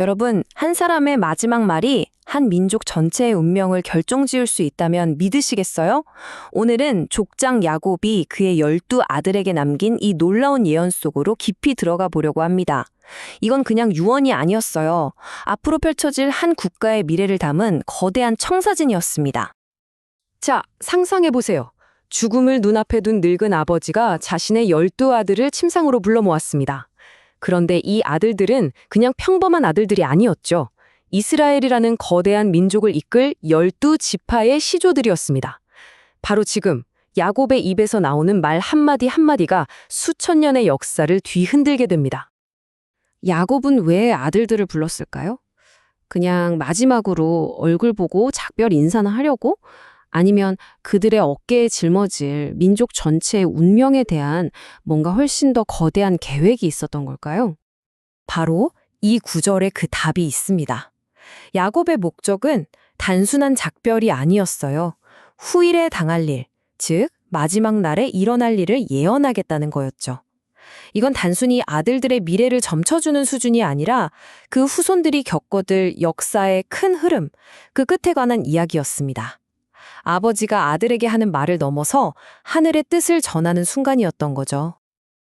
여러분, 한 사람의 마지막 말이 한 민족 전체의 운명을 결정지을 수 있다면 믿으시겠어요? 오늘은 족장 야곱이 그의 12아들에게 남긴 이 놀라운 예언 속으로 깊이 들어가 보려고 합니다. 이건 그냥 유언이 아니었어요. 앞으로 펼쳐질 한 국가의 미래를 담은 거대한 청사진이었습니다. 자, 상상해보세요. 죽음을 눈앞에 둔 늙은 아버지가 자신의 12아들을 침상으로 불러 모았습니다. 그런데 이 아들들은 그냥 평범한 아들들이 아니었죠. 이스라엘이라는 거대한 민족을 이끌 12지파의 시조들이었습니다. 바로 지금 야곱의 입에서 나오는 말 한마디 한마디가 수천 년의 역사를 뒤흔들게 됩니다. 야곱은 왜 아들들을 불렀을까요? 그냥 마지막으로 얼굴 보고 작별 인사나 하려고? 아니면 그들의 어깨에 짊어질 민족 전체의 운명에 대한 뭔가 훨씬 더 거대한 계획이 있었던 걸까요? 바로 이 구절에 그 답이 있습니다. 야곱의 목적은 단순한 작별이 아니었어요. 후일에 당할 일, 즉 마지막 날에 일어날 일을 예언하겠다는 거였죠. 이건 단순히 아들들의 미래를 점쳐주는 수준이 아니라 그 후손들이 겪어들 역사의 큰 흐름, 그 끝에 관한 이야기였습니다. 아버지가 아들에게 하는 말을 넘어서 하늘의 뜻을 전하는 순간이었던 거죠.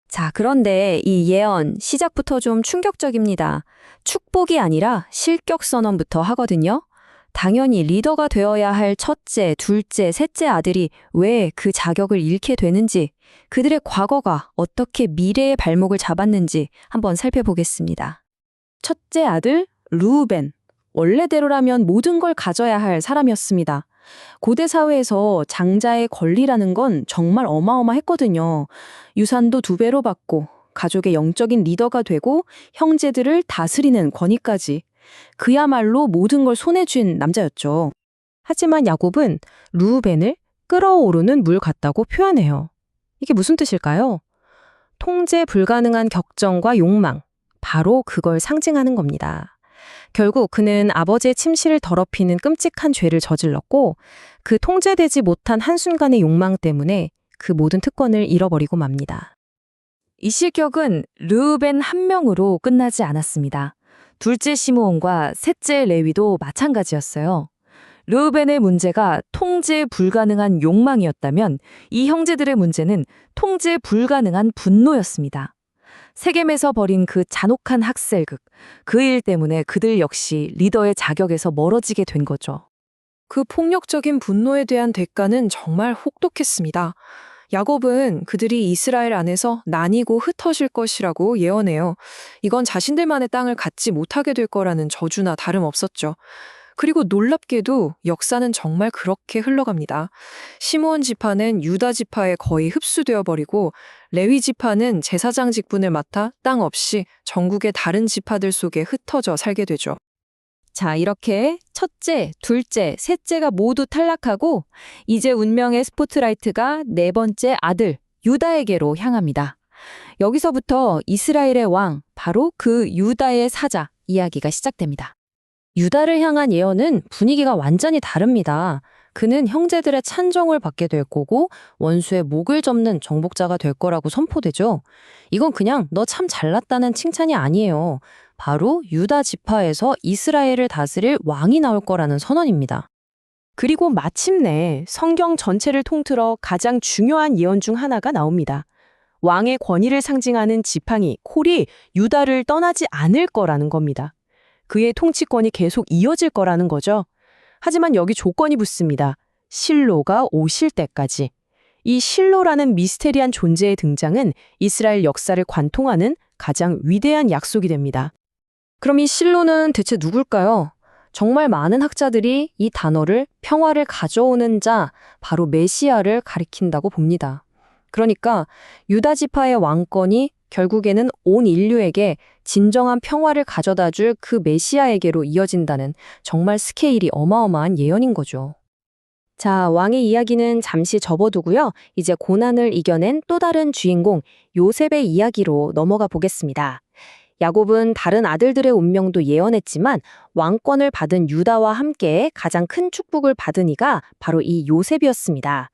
자, 그런데 이 예언 시작부터 좀 충격적입니다. 축복이 아니라 실격 선언부터 하거든요. 당연히 리더가 되어야 할 첫째, 둘째, 셋째 아들이 왜 그 자격을 잃게 되는지, 그들의 과거가 어떻게 미래의 발목을 잡았는지 한번 살펴보겠습니다. 첫째 아들 르우벤, 원래대로라면 모든 걸 가져야 할 사람이었습니다. 고대 사회에서 장자의 권리라는 건 정말 어마어마했거든요. 유산도 2배로 받고 가족의 영적인 리더가 되고 형제들을 다스리는 권위까지. 그야말로 모든 걸 손에 쥔 남자였죠. 하지만 야곱은 르우벤을 끓어오르는 물 같다고 표현해요. 이게 무슨 뜻일까요? 통제 불가능한 격정과 욕망, 바로 그걸 상징하는 겁니다. 결국 그는 아버지의 침실을 더럽히는 끔찍한 죄를 저질렀고 그 통제되지 못한 한순간의 욕망 때문에 그 모든 특권을 잃어버리고 맙니다. 이 실격은 르우벤 한 명으로 끝나지 않았습니다. 둘째 시므온과 셋째 레위도 마찬가지였어요. 르우벤의 문제가 통제 불가능한 욕망이었다면 이 형제들의 문제는 통제 불가능한 분노였습니다. 세겜에서 벌인 그 잔혹한 학살극, 그 일 때문에 그들 역시 리더의 자격에서 멀어지게 된 거죠. 그 폭력적인 분노에 대한 대가는 정말 혹독했습니다. 야곱은 그들이 이스라엘 안에서 나뉘고 흩어질 것이라고 예언해요. 이건 자신들만의 땅을 갖지 못하게 될 거라는 저주나 다름없었죠. 그리고 놀랍게도 역사는 정말 그렇게 흘러갑니다. 시므온 지파는 유다 지파에 거의 흡수되어 버리고 레위 지파는 제사장 직분을 맡아 땅 없이 전국의 다른 지파들 속에 흩어져 살게 되죠. 자, 이렇게 첫째, 둘째, 셋째가 모두 탈락하고 이제 운명의 스포트라이트가 네 번째 아들 유다에게로 향합니다. 여기서부터 이스라엘의 왕, 바로 그 유다의 사자 이야기가 시작됩니다. 유다를 향한 예언은 분위기가 완전히 다릅니다. 그는 형제들의 찬정을 받게 될 거고 원수의 목을 접는 정복자가 될 거라고 선포되죠. 이건 그냥 너 참 잘났다는 칭찬이 아니에요. 바로 유다 지파에서 이스라엘을 다스릴 왕이 나올 거라는 선언입니다. 그리고 마침내 성경 전체를 통틀어 가장 중요한 예언 중 하나가 나옵니다. 왕의 권위를 상징하는 지팡이, 콜이 유다를 떠나지 않을 거라는 겁니다. 그의 통치권이 계속 이어질 거라는 거죠. 하지만 여기 조건이 붙습니다. 실로가 오실 때까지. 이 실로라는 미스테리한 존재의 등장은 이스라엘 역사를 관통하는 가장 위대한 약속이 됩니다. 그럼 이 실로는 대체 누굴까요? 정말 많은 학자들이 이 단어를 평화를 가져오는 자, 바로 메시아를 가리킨다고 봅니다. 그러니까 유다 지파의 왕권이 결국에는 온 인류에게 진정한 평화를 가져다 줄 그 메시아에게로 이어진다는 정말 스케일이 어마어마한 예언인 거죠. 자, 왕의 이야기는 잠시 접어두고요. 이제 고난을 이겨낸 또 다른 주인공 요셉의 이야기로 넘어가 보겠습니다. 야곱은 다른 아들들의 운명도 예언했지만 왕권을 받은 유다와 함께 가장 큰 축복을 받은 이가 바로 이 요셉이었습니다.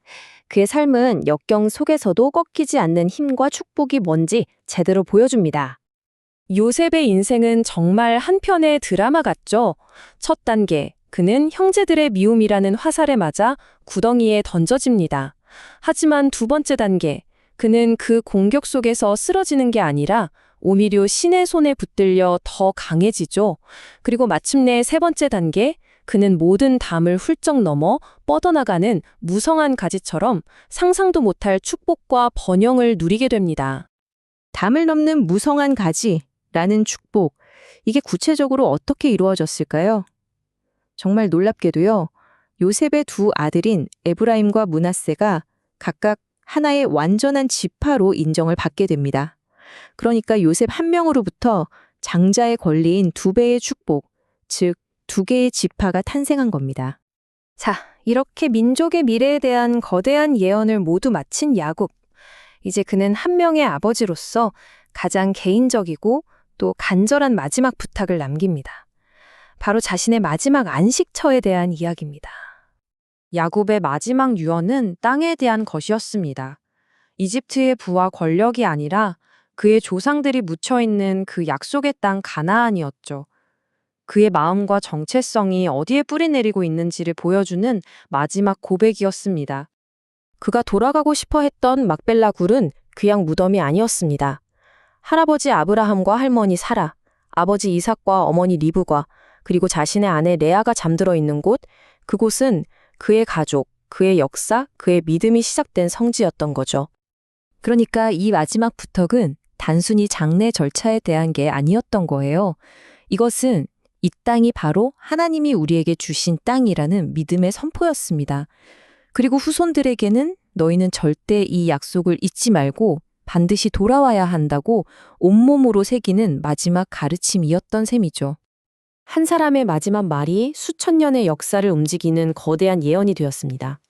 그의 삶은 역경 속에서도 꺾이지 않는 힘과 축복이 뭔지 제대로 보여줍니다. 요셉의 인생은 정말 한편의 드라마 같죠? 첫 단계, 그는 형제들의 미움이라는 화살에 맞아 구덩이에 던져집니다. 하지만 두 번째 단계, 그는 그 공격 속에서 쓰러지는 게 아니라 오히려 신의 손에 붙들려 더 강해지죠. 그리고 마침내 세 번째 단계, 그는 모든 담을 훌쩍 넘어 뻗어나가는 무성한 가지처럼 상상도 못할 축복과 번영을 누리게 됩니다. 담을 넘는 무성한 가지라는 축복, 이게 구체적으로 어떻게 이루어졌을까요? 정말 놀랍게도요, 요셉의 두 아들인 에브라임과 므낫세가 각각 하나의 완전한 지파로 인정을 받게 됩니다. 그러니까 요셉 한 명으로부터 장자의 권리인 두 배의 축복, 즉 두 개의 지파가 탄생한 겁니다. 자, 이렇게 민족의 미래에 대한 거대한 예언을 모두 마친 야곱. 이제 그는 한 명의 아버지로서 가장 개인적이고 또 간절한 마지막 부탁을 남깁니다. 바로 자신의 마지막 안식처에 대한 이야기입니다. 야곱의 마지막 유언은 땅에 대한 것이었습니다. 이집트의 부와 권력이 아니라 그의 조상들이 묻혀있는 그 약속의 땅 가나안이었죠. 그의 마음과 정체성이 어디에 뿌리내리고 있는지를 보여주는 마지막 고백이었습니다. 그가 돌아가고 싶어 했던 막벨라 굴은 그냥 무덤이 아니었습니다. 할아버지 아브라함과 할머니 사라, 아버지 이삭과 어머니 리브과 그리고 자신의 아내 레아가 잠들어 있는 곳, 그곳은 그의 가족, 그의 역사, 그의 믿음이 시작된 성지였던 거죠. 그러니까 이 마지막 부탁은 단순히 장례 절차에 대한 게 아니었던 거예요. 이것은 이 땅이 바로 하나님이 우리에게 주신 땅이라는 믿음의 선포였습니다. 그리고 후손들에게는 너희는 절대 이 약속을 잊지 말고 반드시 돌아와야 한다고 온몸으로 새기는 마지막 가르침이었던 셈이죠. 한 사람의 마지막 말이 수천 년의 역사를 움직이는 거대한 예언이 되었습니다.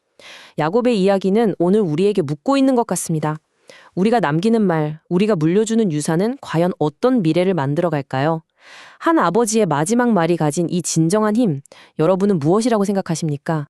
야곱의 이야기는 오늘 우리에게 묻고 있는 것 같습니다. 우리가 남기는 말, 우리가 물려주는 유산은 과연 어떤 미래를 만들어갈까요? 한 아버지의 마지막 말이 가진 이 진정한 힘, 여러분은 무엇이라고 생각하십니까?